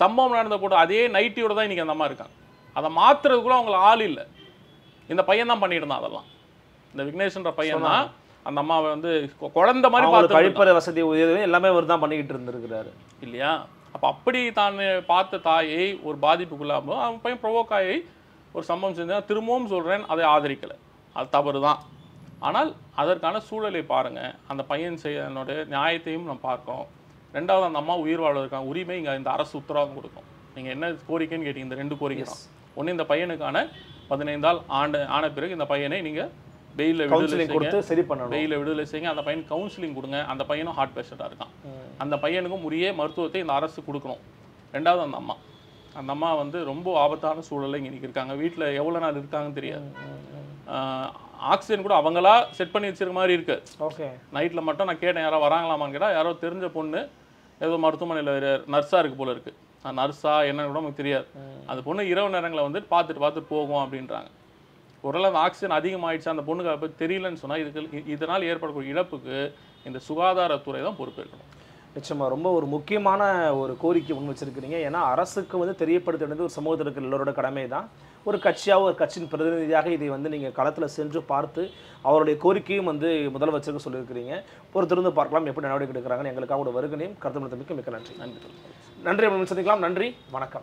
சம்பவம் நடந்த கூட அதே நைட்டியோட தான் இன்றைக்கி அந்த அம்மா இருக்காங்க. அதை மாற்றுறதுக்குள்ள அவங்களுக்கு ஆள் இல்லை. இந்த பையன் தான் பண்ணிட்டு இருந்தான் அதெல்லாம். இந்த விக்னேஷ்ன்ற பையன் தான் அந்த அம்மாவை வந்து குழந்தை மாதிரி பார்த்து கழிப்பறை வசதி உதவி எல்லாமே அவர் தான் பண்ணிக்கிட்டு இருந்திருக்கிறாரு இல்லையா? அப்போ அப்படி தான் பார்த்த தாயை ஒரு பாதிப்புக்குள்ளாமல் அவன் பையன் ப்ரொவோக் ஆகி ஒரு சம்பவம் செஞ்சால் திரும்பவும் சொல்கிறேன், அதை ஆதரிக்கலை. அது தவறு தான். ஆனால் அதற்கான சூழலை பாருங்கள். அந்த பையன் செய்யனுடைய நியாயத்தையும் நம்ம பார்க்கணும். ரெண்டாவது, அந்த அம்மா உயிர் வாழ்வதற்கான உரிமை இங்கே இந்த அரசு உத்தரவாதம் கொடுக்கும். நீங்கள் என்ன கோரிக்கைன்னு கேட்டீங்க, இந்த 2 கோரிக்கை தான். ஒன்று, இந்த பையனுக்கான 15 ஆன பிறகு இந்த பையனை நீங்கள் வெயிலில் விடுதலை கொடுத்து சரி பண்ணணும். வெயிலில் விடுதலை செய்யுங்க. அந்த பையன் கவுன்சிலிங் கொடுங்க. அந்த பையனும் ஹார்ட் பேஷண்ட்டாக இருக்கான். அந்த பையனுக்கும் உரிய மருத்துவத்தை இந்த அரசு கொடுக்கணும். ரெண்டாவது, அந்த அம்மா வந்து ரொம்ப ஆபத்தான சூழலில் இங்கே இருக்காங்க. வீட்டில் எவ்வளோ நாள் இருக்காங்கன்னு தெரியாது. ஆக்சிஜன் கூட அவங்களா செட் பண்ணி வச்சிருக்க மாதிரி இருக்கு. ஓகே, நைட்டில் மட்டும் நான் கேட்டேன், யாரோ வராங்களாமான்னு கேட்டால், யாரோ தெரிஞ்ச பொண்ணு ஏதோ மருத்துவமனையில் நர்ஸாக இருக்குது போல இருக்குது. நர்ஸா என்னன்னு கூட நமக்கு தெரியாது. அந்த பொண்ணு இரவு நேரங்களில் வந்து பார்த்துட்டு போகும் அப்படின்றாங்க. ஒருவேளை அந்த ஆக்சிஜன் அதிகமாகிடுச்சு, அந்த பொண்ணுக்கு அதை பற்றி தெரியலன்னு சொன்னால் இதனால் ஏற்படக்கூடிய இழப்புக்கு இந்த சுகாதாரத்துறை தான் பொறுப்பேற்கணும். நிச்சயமாக ரொம்ப ஒரு முக்கியமான ஒரு கோரிக்கை முன் வச்சிருக்கிறீங்க. ஏன்னா அரசுக்கு வந்து தெரியப்படுத்த வேண்டியது ஒரு சமூகத்தில் இருக்கிற எல்லோரோட கடமை தான். ஒரு கட்சியாக, ஒரு கட்சியின் பிரதிநிதியாக இதை வந்து நீங்கள் களத்தில் சென்று பார்த்து அவருடைய கோரிக்கையும் வந்து முதலமைச்சருக்கு சொல்லியிருக்கிறீங்க. பொறுத்திருந்து பார்க்கலாம் எப்படி நடவடிக்கை எடுக்கிறாங்கன்னு. எங்களுக்காக ஒரு வருகனையும் கருத்து மிக்க நன்றி. நன்றி. சந்திக்கலாம். நன்றி, வணக்கம்.